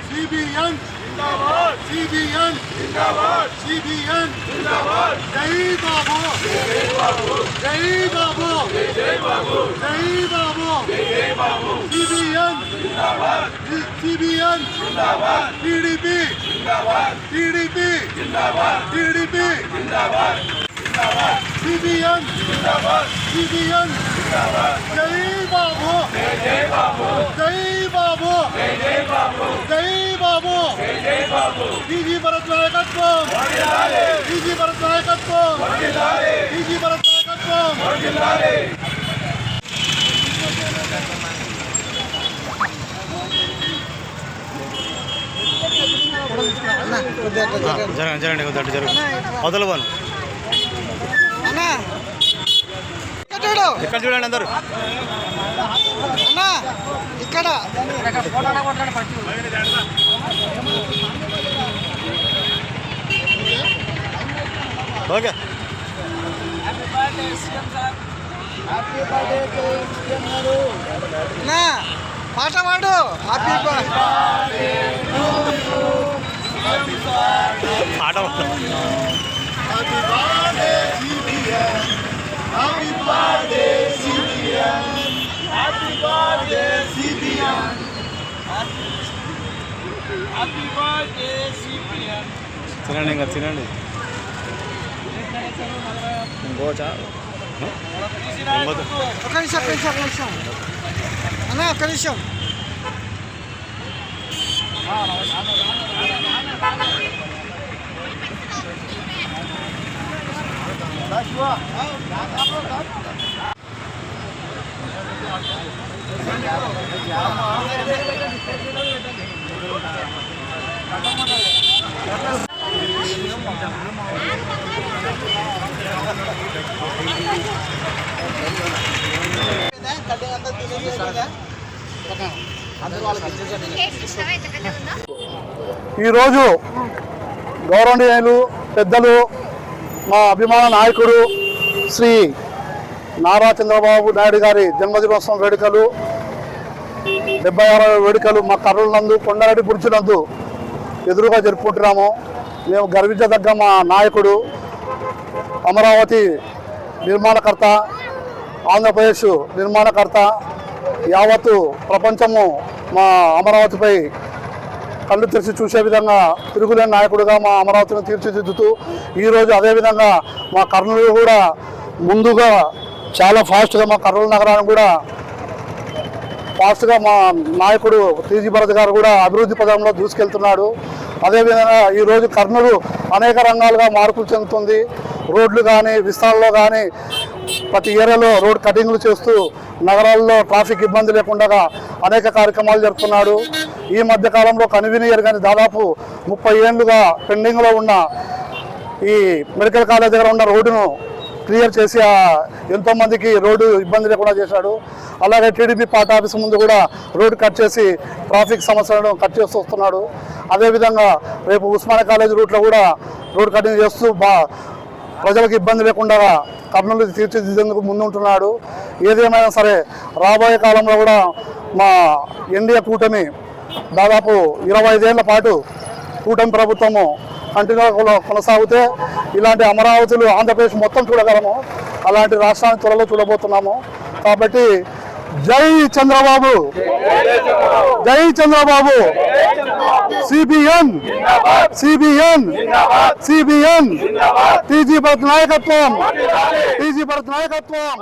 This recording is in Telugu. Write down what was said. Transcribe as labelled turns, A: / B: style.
A: CBN जिंदाबाद, CBN जिंदाबाद, CBN जिंदाबाद। जय बाबू, जय बाबू, जय बाबू, जय बाबू, जय बाबू, जय बाबू। CBN जिंदाबाद, CBN जिंदाबाद, TDP जिंदाबाद, TDP जिंदाबाद, TDP जिंदाबाद, जिंदाबाद। CBN जिंदाबाद, CBN जिंदाबाद। जय बाबू, जय बाबू, जय बाबू, जय बाबू, जय बाबू, जय बाबू। डीजी भरत नायकत्వం, डीजी भरत नायकत्వం, डीजी भरत नायकत्వం।
B: జరగండి అవతల వాళ్ళు ఇక్కడ చూడండి అందరు
C: ఇక్కడ
B: ఓకే
C: పాట పాడు హ్యాపీ
B: పాట
A: Happy birthday, CBN. Happy birthday, CBN. Happy birthday, CBN.
B: తినండి ఇంకా తినండి
C: ఒక్క నిమిషం అన్న ఒక్క నిమిషం
A: ఈరోజు గౌరవనీయులు పెద్దలు మా అభిమాన నాయకుడు శ్రీ నారా చంద్రబాబు నాయుడు గారి జన్మదినోత్సవం వేడుకలు 76వ వేడుకలు మా కర్నూలు నందు కొండారెడ్డి బుర్జు నందు ఎదురుగా జరుపుకుంటున్నాము. మేము గర్వించదగ్గ మా నాయకుడు, అమరావతి నిర్మాణకర్త, ఆంధ్రప్రదేశ్ నిర్మాణకర్త, యావత్తు ప్రపంచము మా అమరావతిపై కళ్ళు తెరిచి చూసే విధంగా తిరుగులేని నాయకుడిగా మా అమరావతిని తీర్చిదిద్దుతూ ఈరోజు అదేవిధంగా మా కర్నూలు కూడా ముందుగా చాలా ఫాస్ట్గా మా కర్నూలు నగరాన్ని కూడా ఫాస్ట్గా మా నాయకుడు టీజీ భరత్ గారు కూడా అభివృద్ధి పదంలో దూసుకెళ్తున్నాడు. అదేవిధంగా ఈరోజు కర్నూలు అనేక రంగాలుగా మార్పులు చెందుతుంది. రోడ్లు కానీ విస్తరణలో కానీ ప్రతి ఏరియాలో రోడ్ కటింగ్లు చేస్తూ నగరాల్లో ట్రాఫిక్ ఇబ్బంది లేకుండా అనేక కార్యక్రమాలు జరుపుతున్నాడు. ఈ మధ్యకాలంలో కన్వీనియర్ కానీ దాదాపు 30 ఏళ్ళుగా పెండింగ్లో ఉన్న ఈ మెడికల్ కాలేజ్ దగ్గర ఉన్న రోడ్డును క్లియర్ చేసి ఎంతోమందికి రోడ్డు ఇబ్బంది లేకుండా చేశాడు. అలాగే టీడీపీ పార్టీ ఆఫీస్ ముందు కూడా రోడ్డు కట్ చేసి ట్రాఫిక్ సమస్యలను కట్ చేస్తూ వస్తున్నాడు. అదేవిధంగా రేపు ఉస్మానియా కాలేజ్ రూట్లో కూడా రోడ్ కటింగ్ చేస్తూ ప్రజలకు ఇబ్బంది లేకుండా కర్నూలు తీర్చిదిద్దేందుకు ముందుంటున్నాడు. ఏదేమైనా సరే రాబోయే కాలంలో కూడా మా ఎన్డీఏ కూటమి దాదాపు 25 ఏళ్ల పాటు కూటమి ప్రభుత్వము కంటిన్యూగా కొనసాగితే ఇలాంటి అమరావతులు ఆంధ్రప్రదేశ్ మొత్తం చూడగలము. అలాంటి రాష్ట్రాన్ని త్వరలో చూడబోతున్నాము. కాబట్టి జై చంద్రబాబు, జై Chandrababu, CBN, CBN, CBN, TG Bharat నాయకత్వం, టీజీ భరత్ నాయకత్వం.